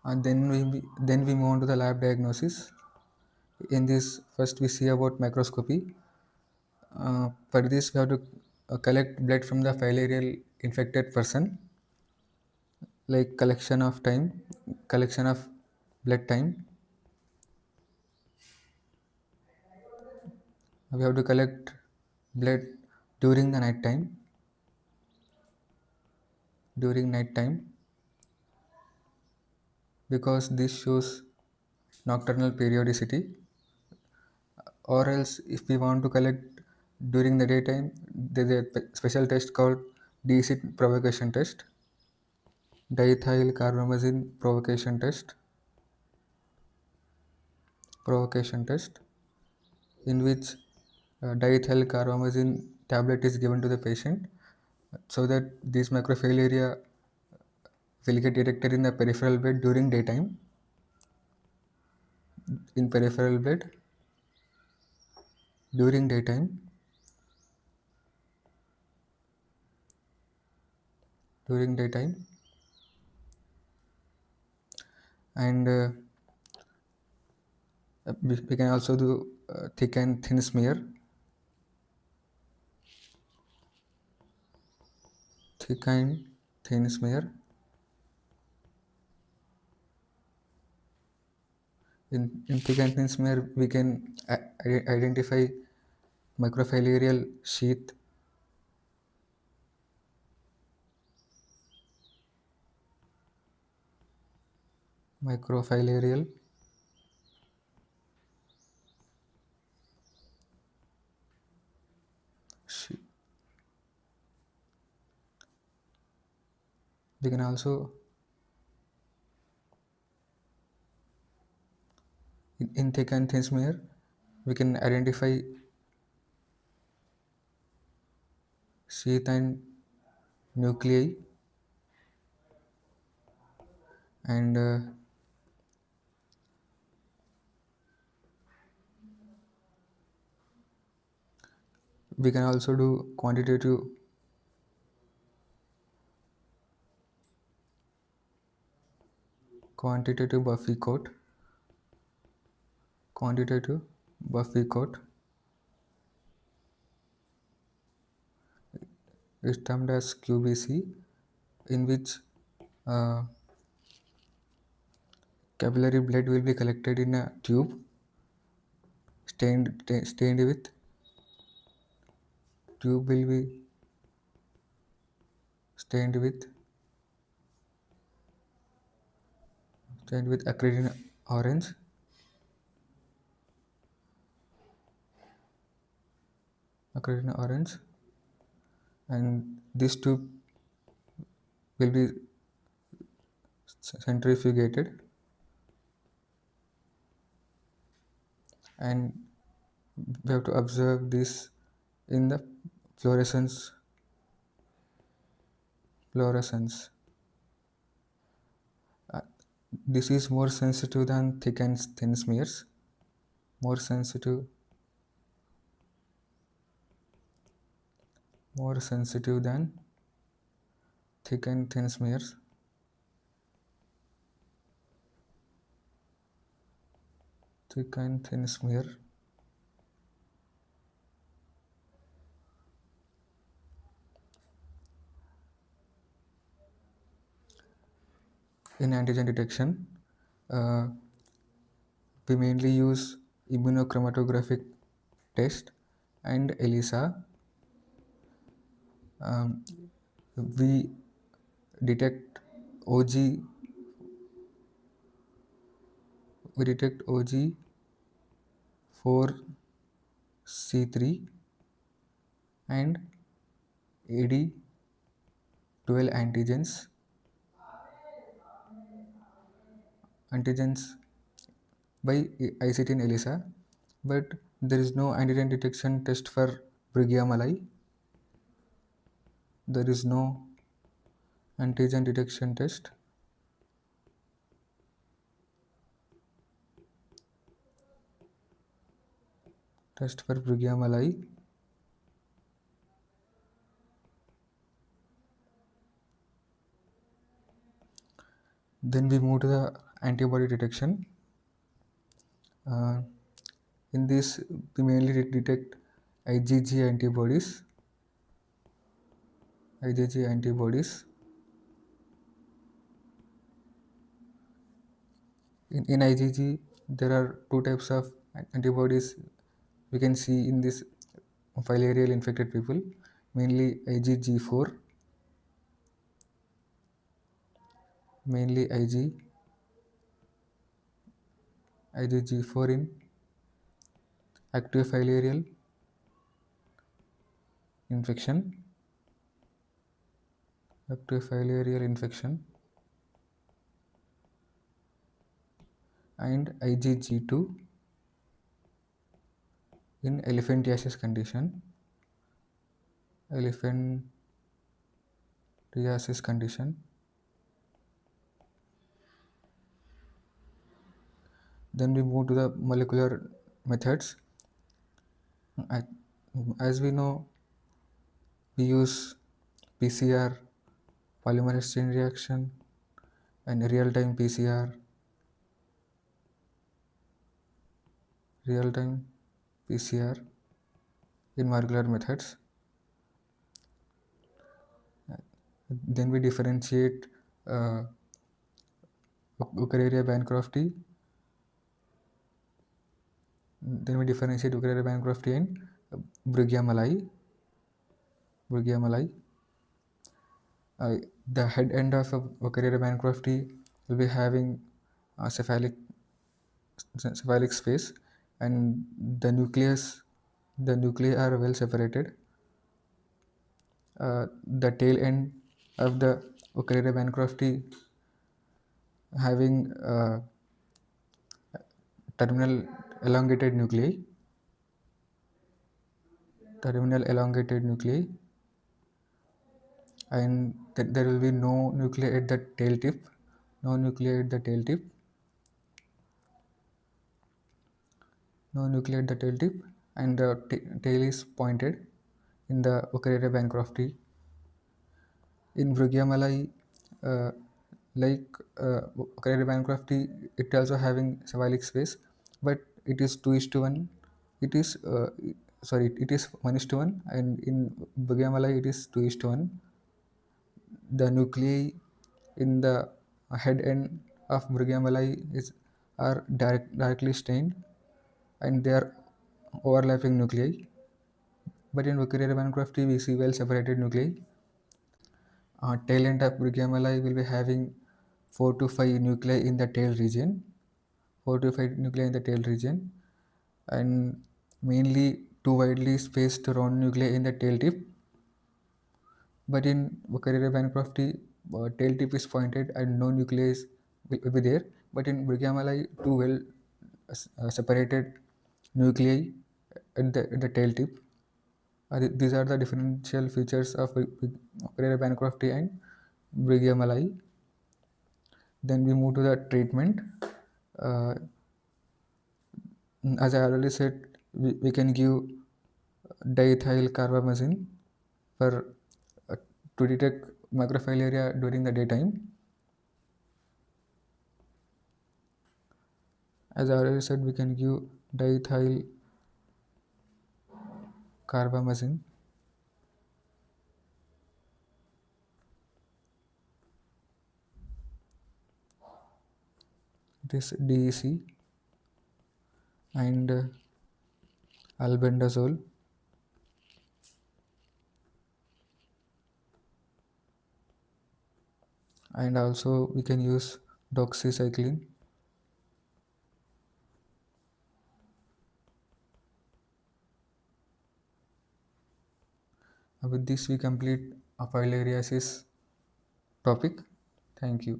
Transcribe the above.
and then we move on to the lab diagnosis. In this, first we see about microscopy. For this, we have to collect blood from the filarial infected person, like collection of blood time. We have to collect blood during the night time, because this shows nocturnal periodicity. Or else, if we want to collect during the daytime, there's a special test called de-acid provocation test, diethyl carbamazine provocation test, in which diethyl carbamazine tablet is given to the patient, so that this microfilaria will get detected in the peripheral blood during daytime. In peripheral blood during daytime, and we can also do thick and thin smear. Thick and thin smear. In thick and thin smear, we can identify microfilarial sheath, microfilarial sheath. We can also, in thick and thin smear, we can identify sheath and nuclei, and we can also do quantitative Buffy coat is termed as QBC, in which uh, capillary blood will be collected in a tube, stained with tube will be stained with acridine orange, and this tube will be centrifugated, and we have to observe this in the fluorescence. Uh, this is more sensitive than thick and thin smears. More sensitive, than thick and thin smears. Thick and thin smear. In antigen detection, uh, we mainly use immunochromatographic test and ELISA. Um, we detect OG. We detect OG 4C3 and AD12 antigens by ICT and ELISA, but there is no antigen detection test for Brigham malai. There is no antigen detection test for Brigham malai. Then we move to the antibody detection. Uh, in this, we mainly detect IgG antibodies. IgG antibodies. In IgG, there are two types of antibodies we can see in this filarial infected people, mainly IgG4, mainly IgG4 in active filarial infection, active filarial infection, and IgG2 in elephantiasis condition, elephantiasis condition. Then we move to the molecular methods. I- As we know, we use PCR, polymerase chain reaction, and real-time PCR, real-time PCR in molecular methods. Then we differentiate uh, Wuchereria bancrofti. Then we differentiate Wuchereria bancrofti and Brugia malai. Brugia malai. The head end of a Wuchereria bancrofti will be having a cephalic space, and the nuclei are well separated. The tail end of the Wuchereria bancrofti having terminal elongated nuclei, terminal elongated nuclei, and there will be no nuclei at the tail tip, no nuclei at the tail tip, no nuclei at the tail tip, and the tail is pointed in the Wuchereria bancrofti. In Brugia malai, uh, like Wuchereria bancrofti, it also having cephalic space, but it is 2:1. It is sorry, it is 1:1, and in Brugia malai it is 2:1. The nuclei in the head end of Brugia malai are directly stained, and they are overlapping nuclei. But in Wuchereria bancrofti, we see well separated nuclei. Tail end of Brugia malai will be having 4 to 5 nuclei in the tail region, 4 to 5 nuclei in the tail region, and mainly two widely spaced round nuclei in the tail tip. But in Wuchereria bancrofti, tail tip is pointed and no nucleus will be there. But in Brugia malai, two well separated nuclei at the tail tip. These are the differential features of Wuchereria bancrofti and Brugia malai. Then we move to the treatment. Uh, as I already said, we can give diethyl carbamazine for to detect microfilaria during the daytime. As I already said, we can give diethyl carbamazine. It is DEC, and albendazole, and also we can use doxycycline. With this, we complete a filariasis topic. Thank you.